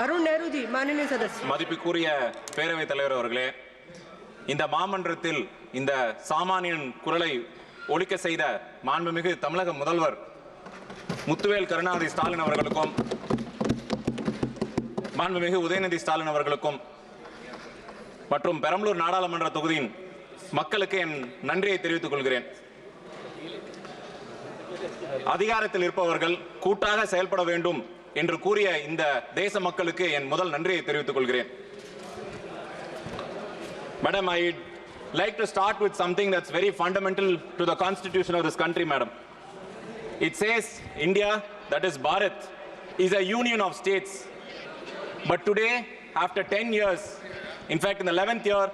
Arun Nehru ji, माननीय सदस्य. மதிப்புக்குரிய பேரவைத் தலைவர் அவர்களே, இந்த மாமன்றத்தில் இந்த சாமானியன் குரலை ஒலிக்க செய்த மாண்புமிகு தமிழக முதல்வர் முத்துவேல் கருணாநிதி ஸ்டாலின் அவர்களுக்கும் மாண்புமிகு உதயநிதி ஸ்டாலின் அவர்களுக்கும் மற்றும் பெரம்பலூர் நாடாளுமன்ற தொகுதியின் மக்களுக்கு என் நன்றியை தெரிவித்துக் கொள்கிறேன். அதிகாரத்தில் இருப்பவர்கள் கூட்டாக செயல்பட வேண்டும் என்று கூறிய இந்த தேச மக்களுக்கு என் முதல் நன்றியை தெரிவித்துக் கொள்கிறேன். Madam, I'd like to start with something that's very fundamental to the constitution of this country, madam. It says India, that is Bharat, is a union of states. But today, after 10 years, in fact in the 11th year,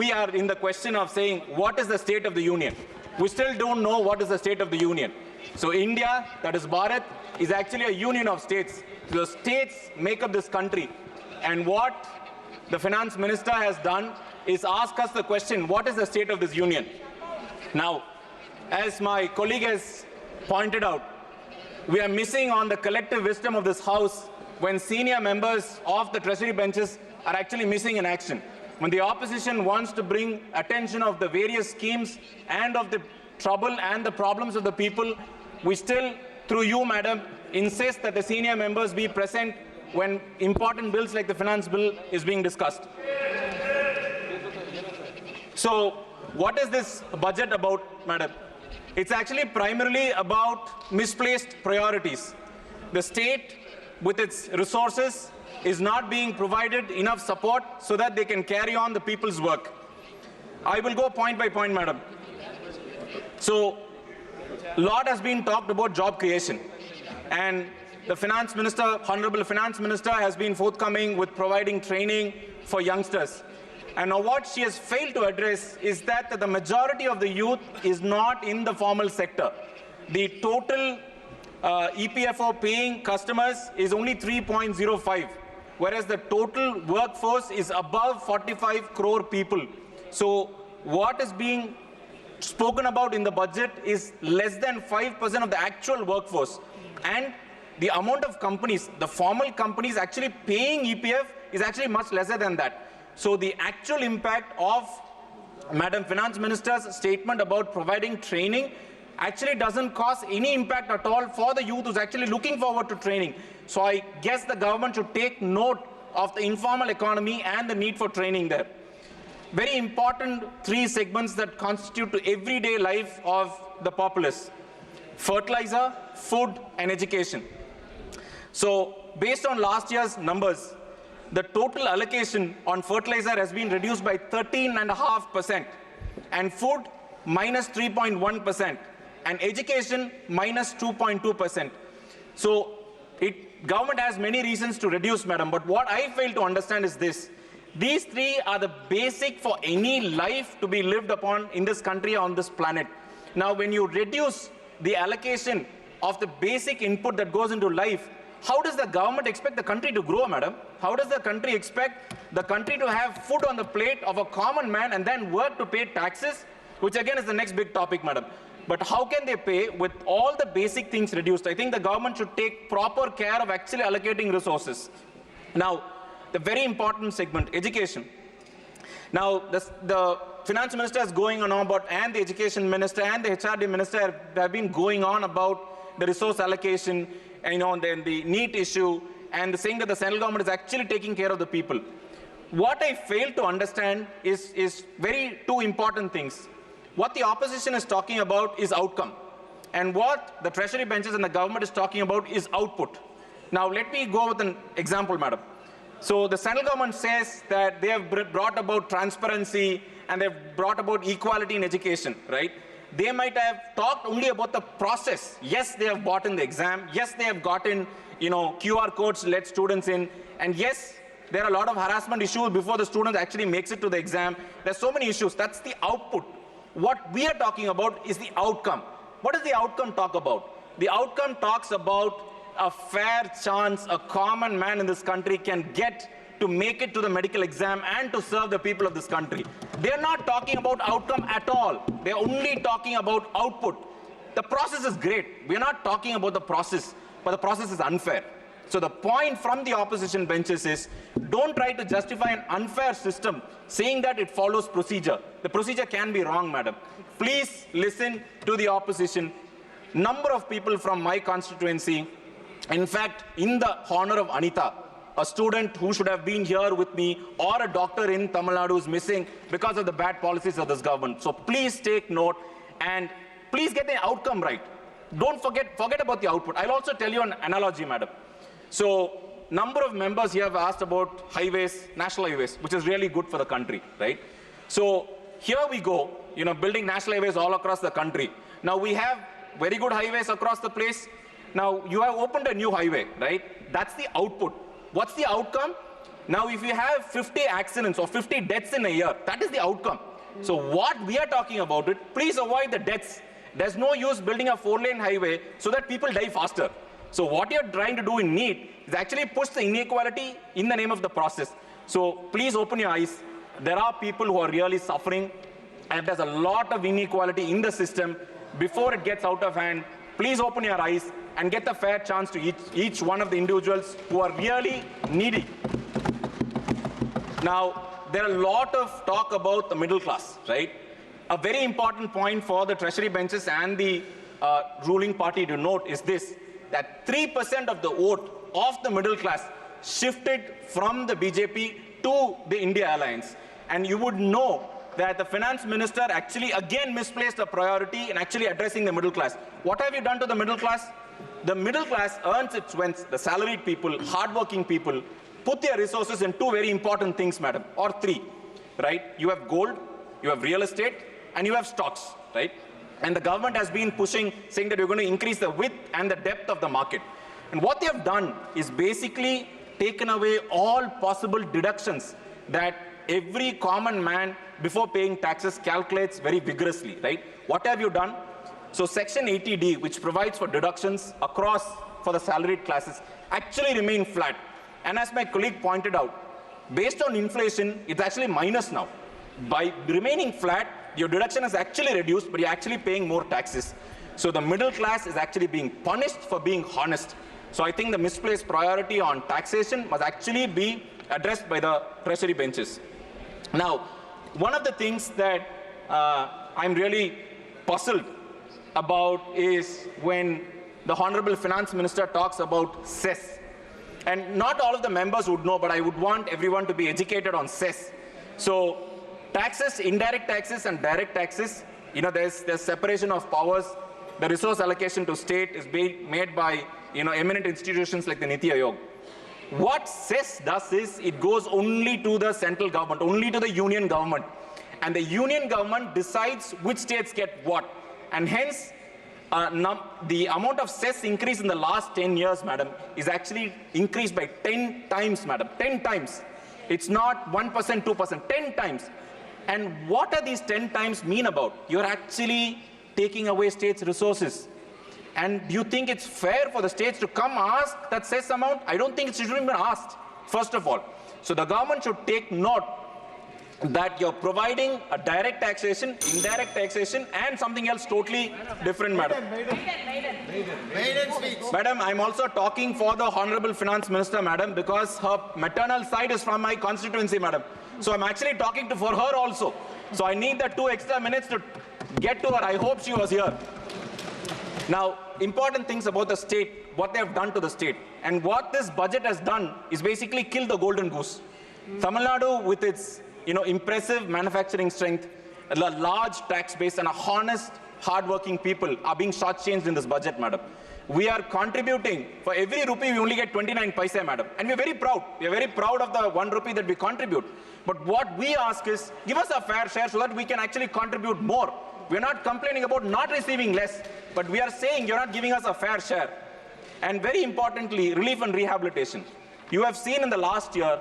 we are in the question of saying what is the state of the union. We still don't know what is the state of the union. So India, that is Bharat, is actually a union of states. The states make up this country. And what the finance minister has done is ask us the question, what is the state of this union? Now, as my colleague has pointed out, we are missing on the collective wisdom of this house when senior members of the treasury benches are actually missing in action. When the opposition wants to bring attention of the various schemes and of the trouble and the problems of the people, we still, through you, madam, insist that the senior members be present when important bills like the finance bill is being discussed. So, what is this budget about, madam? It's actually primarily about misplaced priorities. The state, with its resources, is not being provided enough support so that they can carry on the people's work. I will go point by point, madam. So, a lot has been talked about job creation, and the finance minister, honorable finance minister, has been forthcoming with providing training for youngsters. And now what she has failed to address is that the majority of the youth is not in the formal sector. The total EPFO paying customers is only 3.05, whereas the total workforce is above 45 crore people. So what is being spoken about in the budget is less than 5% of the actual workforce. And the amount of companies, the formal companies actually paying EPF is actually much lesser than that. So the actual impact of Madam Finance Minister's statement about providing training actually doesn't cause any impact at all for the youth who's actually looking forward to training. So I guess the government should take note of the informal economy and the need for training there. Very important three segments that constitute to everyday life of the populace: fertilizer, food, and education. So based on last year's numbers, the total allocation on fertilizer has been reduced by 13.5%, and food minus 3.1%, and education minus 2.2%. So government has many reasons to reduce, madam, but what I fail to understand is this. These three are the basic for any life to be lived upon in this country, on this planet. Now, when you reduce the allocation of the basic input that goes into life, how does the government expect the country to grow, madam? How does the country expect the country to have food on the plate of a common man and then work to pay taxes, which again is the next big topic, madam? But how can they pay with all the basic things reduced? I think the government should take proper care of actually allocating resources. Now, the very important segment, education. Now, the finance minister is going on about, and the education minister and the HRD minister have been going on about the resource allocation, and then the NEET issue, and saying that the central government is actually taking care of the people. What I fail to understand is very two important things. What the opposition is talking about is outcome, and what the treasury benches and the government is talking about is output. Now, let me go with an example, madam. So the central government says that they have brought about transparency and they've brought about equality in education, right? They might have talked only about the process. Yes, they have bought in the exam. Yes, they have gotten, QR codes to let students in. And yes, there are a lot of harassment issues before the student actually makes it to the exam. There's so many issues. That's the output. What we are talking about is the outcome. What does the outcome talk about? The outcome talks about a fair chance a common man in this country can get to make it to the medical exam and to serve the people of this country. They're not talking about outcome at all. They're only talking about output. The process is great. We're not talking about the process, but the process is unfair. So the point from the opposition benches is, don't try to justify an unfair system saying that it follows procedure. The procedure can be wrong, madam. Please listen to the opposition. Number of people from my constituency, in fact, in the honor of Anita, a student who should have been here with me, or a doctor in Tamil Nadu is missing because of the bad policies of this government. So please take note and please get the outcome right. Don't forget about the output. I'll also tell you an analogy, madam. So number of members here have asked about highways, national highways, which is really good for the country, right? So here we go, building national highways all across the country. Now we have very good highways across the place. Now you have opened a new highway, right? That's the output. What's the outcome? Now if you have 50 accidents or 50 deaths in a year, that is the outcome. So what we are talking about it, please avoid the deaths. There's no use building a 4-lane highway so that people die faster. So what you're trying to do in NEET is actually push the inequality in the name of the process. So please open your eyes. There are people who are really suffering, and there's a lot of inequality in the system. Before it gets out of hand, please open your eyes and get a fair chance to each one of the individuals who are really needy. Now, there are a lot of talk about the middle class, right? A very important point for the treasury benches and the ruling party to note is this, that 3% of the vote of the middle class shifted from the BJP to the India Alliance. And you would know that the finance minister actually again misplaced a priority in actually addressing the middle class. What have you done to the middle class? The middle class earns its rents, the salaried people, hardworking people, put their resources in two very important things, madam, or three, right? You have gold, you have real estate, and you have stocks, right? And the government has been pushing, saying that you're going to increase the width and the depth of the market. And what they have done is basically taken away all possible deductions that every common man before paying taxes calculates very vigorously, right? What have you done? So section 80D, which provides for deductions across for the salaried classes, actually remain flat. And as my colleague pointed out, based on inflation, it's actually minus now. By remaining flat, your deduction is actually reduced, but you're actually paying more taxes. So the middle class is actually being punished for being honest. So I think the misplaced priority on taxation must actually be addressed by the treasury benches. Now, one of the things that I'm really puzzled about is when the Honorable Finance Minister talks about cess. And not all of the members would know, but I would want everyone to be educated on cess. So taxes, indirect taxes and direct taxes, there's separation of powers. The resource allocation to state is being made by, eminent institutions like the Niti Aayog. What cess does is, it goes only to the central government, only to the union government. And the union government decides which states get what. And hence, the amount of cess increase in the last 10 years, madam, is actually increased by 10 times, madam, 10 times. It's not 1%, 2%, 10 times. And what are these 10 times mean about? You're actually taking away states' resources. And do you think it's fair for the states to come ask that cess amount? I don't think it should even be asked, first of all. So the government should take note that you're providing a direct taxation, indirect taxation, and something else totally different, madam. Madam, I'm also talking for the Honorable Finance Minister, madam, because her maternal side is from my constituency, madam. So I'm actually talking for her also. So I need the 2 extra minutes to get to her. I hope she was here. Now, important things about the state, what they have done to the state. And what this budget has done is basically kill the golden goose. Tamil Nadu, with its impressive manufacturing strength, a large tax base, and a honest, hard-working people are being shortchanged in this budget, madam. We are contributing, for every rupee we only get 29 paise, madam. And we're very proud. We're very proud of the 1 rupee that we contribute. But what we ask is, give us a fair share so that we can actually contribute more. We're not complaining about not receiving less, but we are saying you're not giving us a fair share. And very importantly, relief and rehabilitation. You have seen in the last year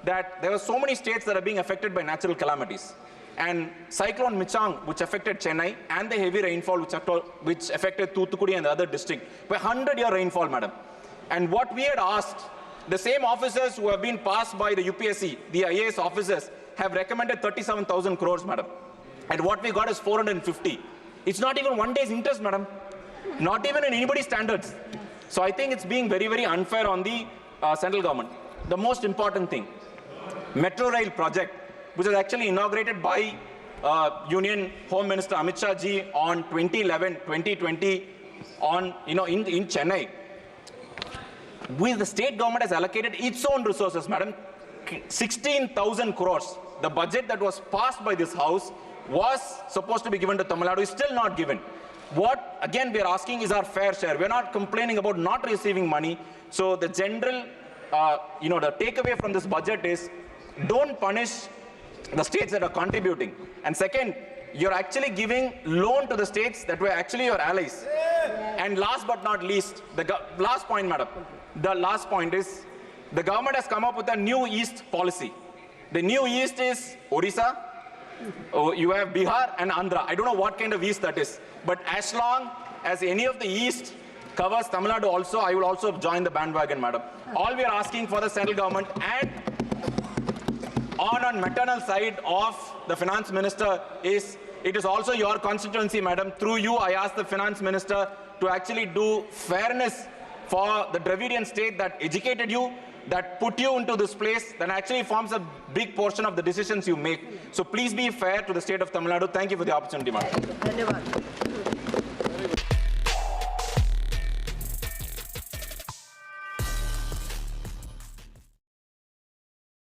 that there were so many states that are being affected by natural calamities. And Cyclone Michang, which affected Chennai, and the heavy rainfall which affected Thoothukudi and the other district, were 100-year rainfall, madam. And what we had asked, the same officers who have been passed by the UPSC, the IAS officers, have recommended 37,000 crores, madam. And what we got is 450. It's not even 1 day's interest, madam. Not even in anybody's standards. So I think it's being very, very unfair on the central government. The most important thing, Metro Rail project, which was actually inaugurated by Union Home Minister Amit Shah ji on 2011-2020 on, in Chennai. The state government has allocated its own resources, madam, 16,000 crores. The budget that was passed by this house was supposed to be given to Tamil Nadu, is still not given. What, again, we are asking is our fair share. We are not complaining about not receiving money. So the general, the takeaway from this budget is don't punish the states that are contributing. And second, you're actually giving loan to the states that were actually your allies. And last but not least, last point, madam. The last point is the government has come up with a new East policy. The new East is Odisha, you have Bihar and Andhra. I don't know what kind of East that is. But as long as any of the East covers Tamil Nadu also, I will also join the bandwagon, madam. All we are asking for the central government and on maternal side of the finance minister is, it is also your constituency, madam. Through you, I ask the finance minister to actually do fairness for the Dravidian state that educated you, that put you into this place, that actually forms a big portion of the decisions you make. So please be fair to the state of Tamil Nadu. Thank you for the opportunity, madam. Dhanyavad.